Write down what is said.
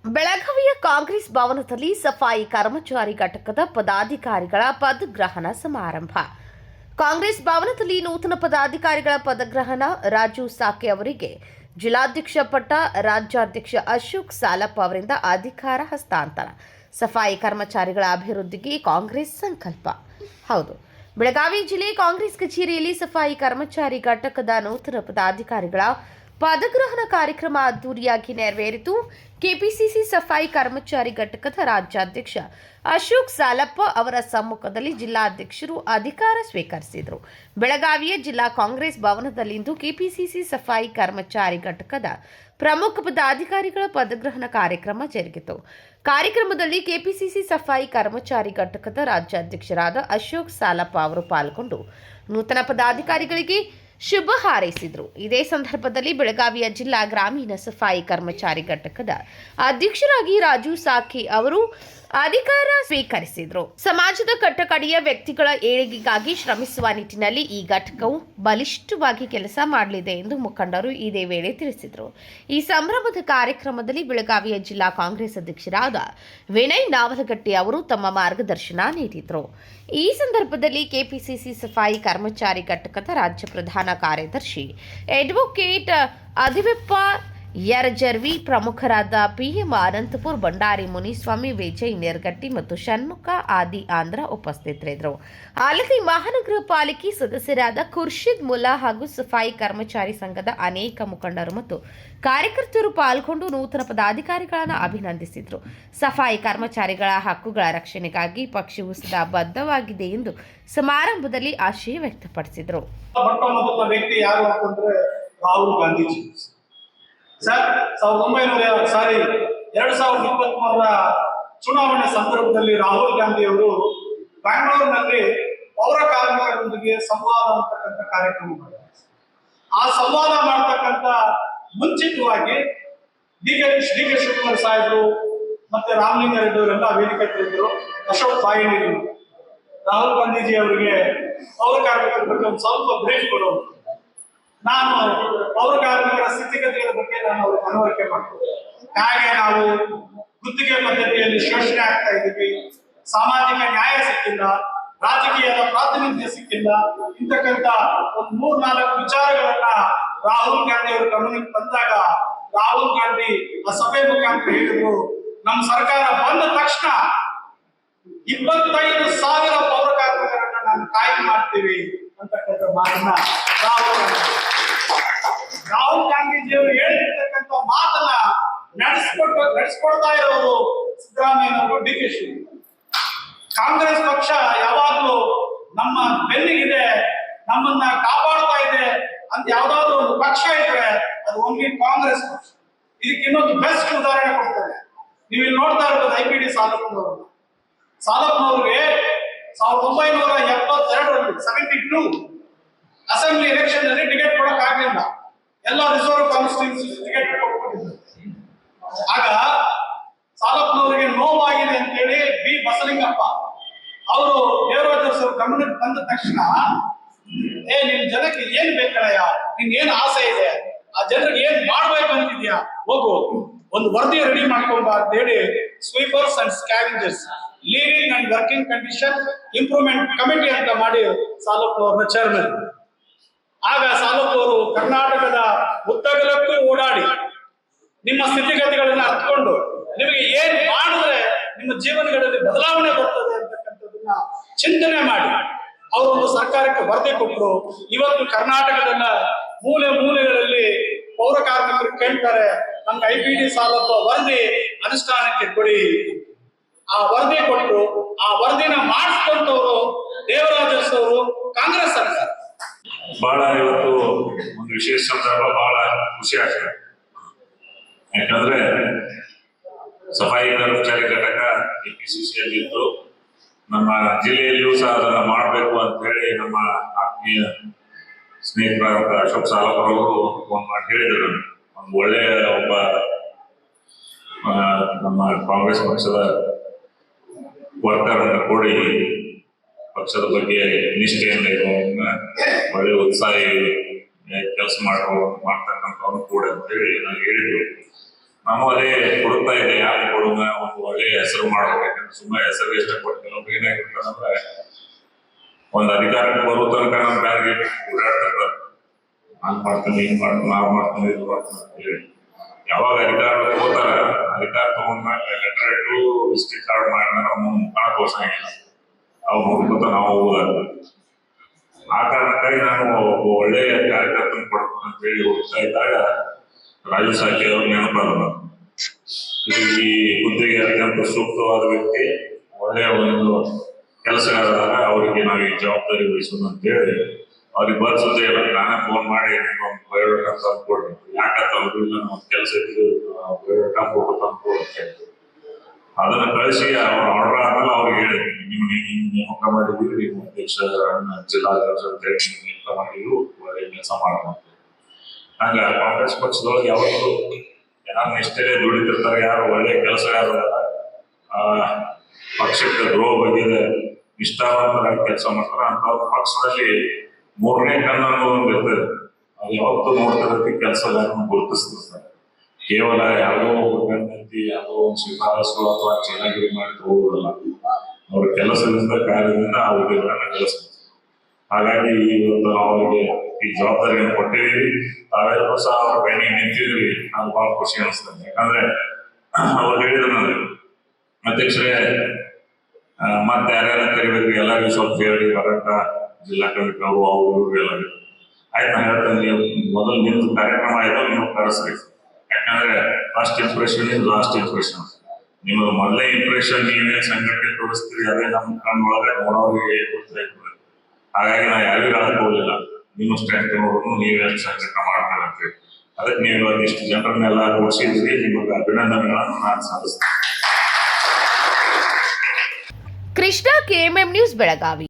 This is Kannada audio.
ಬೆಳಗಾವಿಯ ಕಾಂಗ್ರೆಸ್ ಭವನದಲ್ಲಿ ಸಫಾಯಿ ಕರ್ಮಚಾರಿ ಘಟಕದ ಪದಾಧಿಕಾರಿಗಳ ಪದಗ್ರಹಣ ಸಮಾರಂಭ. ಕಾಂಗ್ರೆಸ್ ಭವನದಲ್ಲಿ ನೂತನ ಪದಾಧಿಕಾರಿಗಳ ಪದಗ್ರಹಣ. ರಾಜು ಸಾಕೆ ಅವರಿಗೆ ಜಿಲ್ಲಾಧ್ಯಕ್ಷ ಪಟ್ಟ, ರಾಜ್ಯಾಧ್ಯಕ್ಷ ಅಶೋಕ್ ಸಾಲಪ್ಪ ಅವರಿಂದ ಅಧಿಕಾರ ಹಸ್ತಾಂತರ. ಸಫಾಯಿ ಕರ್ಮಚಾರಿಗಳ ಅಭಿವೃದ್ಧಿಗೆ ಕಾಂಗ್ರೆಸ್ ಸಂಕಲ್ಪ. ಹೌದು, ಬೆಳಗಾವಿ ಜಿಲ್ಲೆ ಕಾಂಗ್ರೆಸ್ ಕಚೇರಿಯಲ್ಲಿ ಸಫಾಯಿ ಕರ್ಮಚಾರಿ ಘಟಕದ ನೂತನ ಪದಾಧಿಕಾರಿಗಳ ಪದಗ್ರಹಣ ಕಾರ್ಯಕ್ರಮ ಅದ್ದೂರಿಯಾಗಿ ನೆರವೇರಿತು. ಕೆಪಿಸಿಸಿ ಸಫಾಯಿ ಕರ್ಮಚಾರಿ ಘಟಕದ ರಾಜ್ಯಾಧ್ಯಕ್ಷ ಅಶೋಕ್ ಸಾಲಪ್ಪ ಅವರ ಸಮ್ಮುಖದಲ್ಲಿ ಜಿಲ್ಲಾಧ್ಯಕ್ಷರು ಅಧಿಕಾರ ಸ್ವೀಕರಿಸಿದರು. ಬೆಳಗಾವಿಯ ಜಿಲ್ಲಾ ಕಾಂಗ್ರೆಸ್ ಭವನದಲ್ಲಿಂದು ಕೆಪಿಸಿಸಿ ಸಫಾಯಿ ಕರ್ಮಚಾರಿ ಘಟಕದ ಪ್ರಮುಖ ಪದಾಧಿಕಾರಿಗಳ ಪದಗ್ರಹಣ ಕಾರ್ಯಕ್ರಮ ಜರುಗಿತು. ಕಾರ್ಯಕ್ರಮದಲ್ಲಿ ಕೆಪಿಸಿಸಿ ಸಫಾಯಿ ಕರ್ಮಚಾರಿ ಘಟಕದ ರಾಜ್ಯಾಧ್ಯಕ್ಷರಾದ ಅಶೋಕ್ ಸಾಲಪ್ಪ ಅವರು ಪಾಲ್ಗೊಂಡು ನೂತನ ಪದಾಧಿಕಾರಿಗಳಿಗೆ ಶುಭ ಹಾರೈಸಿದರು. ಇದೇ ಸಂದರ್ಭದಲ್ಲಿ ಬೆಳಗಾವಿಯ ಜಿಲ್ಲಾ ಗ್ರಾಮೀಣ ಸಫಾಯಿ ಕರ್ಮಚಾರಿ ಘಟಕದ ಅಧ್ಯಕ್ಷರಾಗಿ ರಾಜು ಸಾಕೆ ಅವರು ಅಧಿಕಾರ ಸ್ವೀಕರಿಸಿದರು. ಸಮಾಜದ ಕಟ್ಟಕಡೆಯ ವ್ಯಕ್ತಿಗಳ ಏಳಿಗೆಗಾಗಿ ಶ್ರಮಿಸುವ ನಿಟ್ಟಿನಲ್ಲಿ ಈ ಘಟಕವು ಬಲಿಷ್ಠವಾಗಿ ಕೆಲಸ ಮಾಡಲಿದೆ ಎಂದು ಮುಖಂಡರು ಇದೇ ವೇಳೆ ತಿಳಿಸಿದರು. ಈ ಸಂಭ್ರಮದ ಕಾರ್ಯಕ್ರಮದಲ್ಲಿ ಬೆಳಗಾವಿಯ ಜಿಲ್ಲಾ ಕಾಂಗ್ರೆಸ್ ಅಧ್ಯಕ್ಷರಾದ ವಿನಯ್ ನಾವಲಗಟ್ಟಿ ಅವರು ತಮ್ಮ ಮಾರ್ಗದರ್ಶನ ನೀಡಿದರು. ಈ ಸಂದರ್ಭದಲ್ಲಿ ಕೆಪಿಸಿಸಿ ಸಫಾಯಿ ಕರ್ಮಚಾರಿ ಘಟಕದ ರಾಜ್ಯ ಪ್ರಧಾನ ಕಾರ್ಯದರ್ಶಿ ಅಡ್ವೊಕೇಟ್ ಅದಿವೆಪ್ಪ ಯರಜರ್ವಿ, ಪ್ರಮುಖರಾದ ಪಿಎಂ ಅನಂತಪುರ್, ಬಂಡಾರಿ ಮುನಿಸ್ವಾಮಿ, ವಿಜಯ್ ನೆರ್ಗಟ್ಟಿ ಮತ್ತು ಷಣ್ಮುಖ ಆದಿ ಆಂಧ್ರ ಉಪಸ್ಥಿತರಿದ್ದರು. ಅಲ್ಲದೆ ಮಹಾನಗರ ಪಾಲಿಕೆ ಸದಸ್ಯರಾದ ಖುರ್ಷಿದ್ ಮುಲ್ಲಾ ಹಾಗೂ ಸಫಾಯಿ ಕರ್ಮಚಾರಿ ಸಂಘದ ಅನೇಕ ಮುಖಂಡರು ಮತ್ತು ಕಾರ್ಯಕರ್ತರು ಪಾಲ್ಗೊಂಡು ನೂತನ ಪದಾಧಿಕಾರಿಗಳನ್ನು ಅಭಿನಂದಿಸಿದರು. ಸಫಾಯಿ ಕರ್ಮಚಾರಿಗಳ ಹಕ್ಕುಗಳ ರಕ್ಷಣೆಗಾಗಿ ಪಕ್ಷವು ಸದಾ ಬದ್ಧವಾಗಿದೆ ಎಂದು ಸಮಾರಂಭದಲ್ಲಿ ಆಶಯ ವ್ಯಕ್ತಪಡಿಸಿದರು. ರಾಹುಲ್ ಗಾಂಧೀಜಿ ಸರ್ 2023ರ ಚುನಾವಣೆ ಸಂದರ್ಭದಲ್ಲಿ ರಾಹುಲ್ ಗಾಂಧಿ ಅವರು ಬೆಂಗಳೂರಿನಲ್ಲಿ ಪೌರ ಕಾರ್ಮಿಕರೊಂದಿಗೆ ಸಂವಾದ ಅಂತಕ್ಕಂಥ ಕಾರ್ಯಕ್ರಮ ಮಾಡಿದ್ದಾರೆ. ಆ ಸಂವಾದ ಮಾಡ್ತಕ್ಕಂಥ ಮುಂಚಿತವಾಗಿ ಡಿ ಕೆ ಶಿವಕುಮಾರ್ ಸಾಹೇಬರು ಮತ್ತೆ ರಾಮಲಿಂಗಾರೆಡ್ಡಿ ಅವರೆಲ್ಲ ವೇದಿಕೆ ತಿಳಿದ್ರು. ಅಶೋಕ್ ಬಾಯಿನಿ ರಾಹುಲ್ ಗಾಂಧೀಜಿ ಅವರಿಗೆ ಪೌರ ಕಾರ್ಮಿಕರ ಬಗ್ಗೆ ಒಂದು ಸ್ವಲ್ಪ ಬ್ರೀಫ್ ಕೊಡೋದು. ನಾನು ಪೌರ ಕಾರ್ಮಿಕರ ಸ್ಥಿತಿಗತಿಗಳ ಬಗ್ಗೆ ನಾನು ಅವ್ರಿಗೆ ಮನವರಿಕೆ ಮಾಡ್ತೀನಿ. ಹಾಗೆ ನಾವು ಗುತ್ತಿಗೆ ಪದ್ಧತಿಯಲ್ಲಿ ಶೋಷಣೆ ಆಗ್ತಾ ಇದ್ದೀವಿ, ಸಾಮಾಜಿಕ ನ್ಯಾಯ ಸಿಕ್ಕಿಲ್ಲ, ರಾಜಕೀಯದ ಪ್ರಾತಿನಿಧ್ಯ ಸಿಕ್ಕಿಲ್ಲ, ಇಂತಕ್ಕಂಥ ಒಂದು 3-4 ವಿಚಾರಗಳನ್ನ ರಾಹುಲ್ ಗಾಂಧಿ ಅವರು ಗಮನಕ್ಕೆ ಬಂದಾಗ ರಾಹುಲ್ ಗಾಂಧಿ ಆ ಸಭೆ ಮುಖಾಂತರ ಹೇಳಿದ್ರು, ನಮ್ಮ ಸರ್ಕಾರ ಬಂದ ತಕ್ಷಣ 25,000 ಪೌರ ಕಾರ್ಮಿಕರನ್ನ ನಾವು ಕಾಯ್ದೆ ಮಾಡ್ತೀವಿ ಅಂತಕ್ಕಂಥ ಮಾತನ್ನ ರಾಹುಲ್ ಗಾಂಧೀಜಿಯವರು ಹೇಳಿರ್ತಕ್ಕಂಥ ಮಾತನ್ನ ನಡೆಸ್ಕೊಡ್ತಾ ಇರೋದು ಸಿದ್ದರಾಮಯ್ಯನವರು, ಡಿ ಕೆ ಶಿವಕುಮಾರ್. ಕಾಂಗ್ರೆಸ್ ಪಕ್ಷ ಯಾವಾಗ್ಲೂ ನಮ್ಮ ಬೆನ್ನಿಗಿದೆ, ನಮ್ಮನ್ನ ಕಾಪಾಡ್ತಾ ಇದೆ ಅಂತ ಯಾವ್ದಾದ್ರು ಒಂದು ಪಕ್ಷ ಇದ್ರೆ ಅದು ಒಮ್ಮೆ ಕಾಂಗ್ರೆಸ್ ಪಕ್ಷ. ಇದಕ್ಕೆ ಇನ್ನೊಂದು ಬೆಸ್ಟ್ ಉದಾಹರಣೆ ಕೊಡ್ತಾರೆ. ನೀವು ಇಲ್ಲಿ ನೋಡ್ತಾ ಇರ್ಬೋದು IPD ಸಾಲಪ್ಪನವ್ರಿಗೆ 1972ರಲ್ಲಿ 72 ಅಸೆಂಬ್ಲಿ ಎಲೆಕ್ಷನ್ ನಲ್ಲಿ ಟಿಕೆಟ್ ಕೊಡಕ್ ಆಗ್ಲಿಲ್ಲ. ಎಲ್ಲ ರಿಸರ್ವ್ ಕಾನ್ಸ್ಟಿಟ್ಯೂನ್ಸಿ ಟಿಕೆಟ್ ಕೊಟ್ಕೊಂಡಿದ್ರು. ಆಗ ಸಾಲಪ್ಪನವರಿಗೆ ನೋವಾಗಿದೆ ಅಂತ ಹೇಳಿ ಬಿ ಬಸಲಿಂಗಪ್ಪ ಅವರು ದೇವರಾಜ್ ಗಮನಕ್ಕೆ ಬಂದ ತಕ್ಷಣ, ನಿನ್ ಜನಕ್ಕೆ ಏನ್ ಬೇಕಳಯ್ಯ, ನಿನ್ ಏನ್ ಆಸೆ ಇದೆ, ಆ ಜನರಿಗೆ ಏನ್ ಮಾಡ್ಬೇಕು ಅಂತಿದ್ಯಾ, ಹೋಗು ಒಂದು ವರದಿ ರೆಡಿ ಮಾಡ್ಕೊಂಬ ಅಂತ ಹೇಳಿ sweepers and scavengers living and working condition improvement committee ಅಂತ ಮಾಡಿ ಸಾಲಪ್ಪನವ್ರನ್ನ ಚೇರ್ಮನ್. ಆಗ ಸಾಲಪ್ಪವರು ಕರ್ನಾಟಕದ ಉದ್ದಗಲಕ್ಕೂ ಓಡಾಡಿ ನಿಮ್ಮ ಸ್ಥಿತಿಗತಿಗಳನ್ನ ಅರ್ಥಕೊಂಡು ನಿಮಗೆ ಏನ್ ಮಾಡಿದ್ರೆ ನಿಮ್ಮ ಜೀವನಗಳಲ್ಲಿ ಬದಲಾವಣೆ ಬರ್ತದೆ ಅಂತಕ್ಕಂಥದನ್ನ ಚಿಂತನೆ ಮಾಡಿ ಅವರೊಂದು ಸರ್ಕಾರಕ್ಕೆ ವರದಿ ಕೊಟ್ಟರು. ಇವತ್ತು ಕರ್ನಾಟಕದ ಮೂಲೆ ಮೂಲೆಗಳಲ್ಲಿ ಪೌರ ಕಾರ್ಮಿಕರು ಕೇಳ್ತಾರೆ, ನಮ್ಗೆ IPD ಸಾಲಪ್ಪ ವರದಿ ಅನುಷ್ಠಾನಕ್ಕೆ ಕೊಡಿ. ಆ ವರದಿ ಕೊಟ್ಟರು. ಆ ವರದಿನ ಮಾಡಿಸ್ಕೊಂಡವರು ದೇವರಾಜ್ ಅವರು, ಕಾಂಗ್ರೆಸ್ ಸರ್ಕಾರ. ಬಹಳ ಇವತ್ತು ಒಂದು ವಿಶೇಷ ಸಂದರ್ಭ, ಬಹಳ ಖುಷಿ ಆಗ್ತದೆ. ಯಾಕಂದ್ರೆ ಸಫಾಯಿ ಕರ್ಮಚಾರಿ ಘಟಕ ಕೆಪಿಸಿಸಿಯಲ್ಲಿದ್ದು ನಮ್ಮ ಜಿಲ್ಲೆಯಲ್ಲಿಯೂ ಸಹ ಅದನ್ನ ಮಾಡಬೇಕು ಅಂತ ಹೇಳಿ ನಮ್ಮ ಆತ್ಮೀಯ ಸ್ನೇಹಿತರಾದ ಅಶೋಕ್ ಸಾಲಪ್ಪ ಅವರು ಫೋನ್ ಮಾಡಿ ಹೇಳಿದರು. ಒಂದು ಒಳ್ಳೆಯ ಒಬ್ಬ ನಮ್ಮ ಕಾಂಗ್ರೆಸ್ ಪಕ್ಷದ ವರ್ಕರ್ ಕೂಡಿ ಪಕ್ಷದ ಬಗ್ಗೆ ನಿಷ್ಠೆಯಿಂದ ಒಳ್ಳೆ ಉತ್ಸಾಹಿ ಕೆಲಸ ಮಾಡ್ತಕ್ಕಂಥವ್ರು ಕೂಡ ಅಂತ ಹೇಳಿ ನಾನು ಹೇಳಿದ್ರು. ನಾವು ಅದೇ ಕೊಡ್ತಾ ಇದೆ. ಯಾಕೆ ಮೊದಲಿಗೆ ಹೆಸರು ಮಾಡ್ಬೇಕು. ಯಾಕಂದ್ರೆ ಸುಮ್ಮನೆ ಹೆಸರು ಇಷ್ಟಪಟ್ಟು ಕೆಲವೊಬ್ರು ಏನಾಗಿರ್ತಾರಂದ್ರೆ ಒಂದು ಅಧಿಕಾರಕ್ಕೆ ಬರೋ ತನಕ ನಮ್ಮ ಬ್ಯಾಗ್ಗೆ ಓಡಾಡ್ತಿರ್ತಾರೆ. ನಾನ್ ಮಾಡ್ತೀನಿ, ಹಿಂಗ್ ಮಾಡ್ತೀನಿ, ನಾವ್ ಮಾಡ್ತೀನಿ, ಇದು ಮಾಡ್ತೀನಿ ಅಂತ ಹೇಳಿ. ಯಾವಾಗ ಅಧಿಕಾರ ತಗೋತಾರ, ಅಧಿಕಾರ ತಗೊಂಡ್ಮೇಲೆ ಲೆಟರ್ ಇಟ್ಟು ವಿಸಿಟಿಂಗ್ ಕಾರ್ಡ್ ಮಾಡಿದ್ರೆ ಅವ್ನು ಮುಖಾಣ ತೋರ್ಸಂಗಿಲ್ಲ. ಅವ್ರು ನೋಡ್ಕೊತ ನಾವು ಹೋಗೋದಾಗ್ತದೆ. ಆ ಕಾರಣಕ್ಕಾಗಿ ನಾನು ಒಬ್ಬ ಒಳ್ಳೆಯ ಕಾರ್ಯಕರ್ತನ ಕೊಡ್ಬೇಕು ಅಂತ ಹೇಳಿ ಹೋಗ್ತಾ ಇದ್ದಾಗ ರಾಜು ಸಾಕಿ ಅವ್ರ ನೆನಪಾದ ಈ ಹುದ್ದೆಗೆ ಅತ್ಯಂತ ಸೂಕ್ತವಾದ ವ್ಯಕ್ತಿ, ಒಳ್ಳೆಯ ಒಂದು ಕೆಲಸಗಾರರಾಗ ಅವರಿಗೆ ನಾವು ಈ ಜವಾಬ್ದಾರಿ ವಹಿಸೋದು ಅಂತ ಹೇಳಿ ಅವ್ರಿಗೆ ಬರ್ಸೋದೇ ಇಲ್ಲ. ನಾನೇ ಫೋನ್ ಮಾಡಿ ಒಂದು ಬಯೋಡಾಟಾ ತಂದು ಕೊಡ್ರಿ, ಯಾಕಂತ ಅವ್ರಿಲ್ಲ ಒಂದು ಕೆಲಸ ಇದ್ದು ಬಯೋಡಾಟಾ ಫೋಟೋ ತಂದು ಕೊಡುತ್ತೆ. ಅದನ್ನ ಕಳಿಸಿ ಅವ್ರ ಆರ್ಡರ್ ಆದ್ಮೇಲೆ ಅವ್ರಿಗೆ ಹೇಳಿ, ನೀವು ನೇಮಕ ಮಾಡಿದೀವಿ, ನೀವು ಅಧ್ಯಕ್ಷ ಜಿಲ್ಲಾಧ್ಯಕ್ಷ ಅಂತ ಹೇಳಿ ನೇಮಕ ಮಾಡಿದ್ರು, ಒಳ್ಳೆ ಕೆಲಸ ಮಾಡೋಣ. ಹಂಗ ಕಾಂಗ್ರೆಸ್ ಪಕ್ಷದೊಳಗೆ ಯಾವತ್ತು ಯಾರು ನಿಷ್ಠೆಗೆ ದುಡಿತಿರ್ತಾರೆ, ಯಾರು ಒಳ್ಳೆ ಕೆಲಸಗಾರ ಪಕ್ಷಕ್ಕೆ ದ್ರೋಹ ಬಗ್ಗೆ ನಿಷ್ಠಾವಂತರಾಗಿ ಕೆಲಸ ಮಾಡ್ತಾರೆ ಅಂತ ಪಕ್ಷದಲ್ಲಿ ಮೂರನೇ ಕಣ್ಣು ಅನ್ನೋದು ಇರ್ತದೆ. ಅದು ಯಾವತ್ತೂ ನೋಡ್ತಿರತ್ತೆ ಕೆಲಸಗಾರನ ಗುರುತಿಸ್ತಿರ್ತಾರೆ. ಕೇವಲ ಯಾವುದೋ ಗಂಡಂತಿ ಯಾವುದೋ ಒಂದು ಶಿಫಾರಸು ಅಥವಾ ಚೆನ್ನಾಗಿ ಮಾಡಿ ಹೋಗೋದಲ್ಲ, ಅವ್ರ ಕೆಲಸದಿಂದ ಕಾರ್ಯದಿಂದ ಆ ಹುದ್ದೆಗಳನ್ನ ಗಳಿಸ್ತಾರೆ. ಹಾಗಾಗಿ ಇವತ್ತು ನಾವು ಅವರಿಗೆ ಈ ಜವಾಬ್ದಾರಿಯನ್ನು ಕೊಟ್ಟಿದ್ದೀವಿ. ತಾವೆಲ್ಲರೂ ಸಹ ಅವ್ರ ಬೆನ್ನಿಗೆ ನಿಂತಿದ್ವಿ. ನಾನು ಬಹಳ ಖುಷಿ ಅನಿಸ್ತದೆ. ಯಾಕಂದ್ರೆ ಅವ್ರು ಹೇಳಿದ್ರು ಅಧ್ಯಕ್ಷರೇ ಮತ್ತೆ ಯಾರ್ಯಾರು ಕರಿಬೇಕು, ಎಲ್ಲರಿಗೂ ಸ್ವಲ್ಪ ಹೇಳಿ, ಹೋರಾಟ ಜಿಲ್ಲಾ ಕಮಿಟಿ ಅವರು ಎಲ್ಲ ಆಯ್ತು. ನಾನು ಹೇಳ್ತೇನೆ, ನೀವು ಮೊದಲು ನಿಮ್ದು ಕಾರ್ಯಕ್ರಮ ಆಯ್ತು, ನೀವು ಕರೆಸ್ರಿ. ಯಾಕಂದ್ರೆ first impression is last impression. ನಿಮ್ಮದು ಮೊದಲೇ ಇಂಪ್ರೆಷನ್ ನೀವೇನು ಸಂಘಟನೆ ತೋರಿಸ್ತೀರಿ, ಅದೇ ನಮ್ಮ ಕಣ್ಣೊಳಗೆ ನೋಡೋರಿಗೆ ಗೊತ್ತಾಯ್ತು. ಹಾಗಾಗಿ ನಾವು ಯಾರಿಗೂ ಹೇಳಕ್ ಹೋಗ್ಲಿಲ್ಲ, ನಿಮ್ಮ ಸ್ಟ್ರೆಂತ್ ನೋಡ್ರು ನೀವೇ ಸಂಘಟನೆ ಮಾಡ್ತಾರೆ ಅಂತೇಳಿ. ಅದಕ್ಕೆ ನೀವು ಇಷ್ಟು ಜನರನ್ನೆಲ್ಲ ಕೂಡಿಸಿದ್ರಿ, ನಿಮಗೆ ಅಭಿನಂದನೆಗಳನ್ನು ನಾನು ಸಲ್ಲಿಸ್ತೇನೆ. Krishna, KMM news, Belagavi.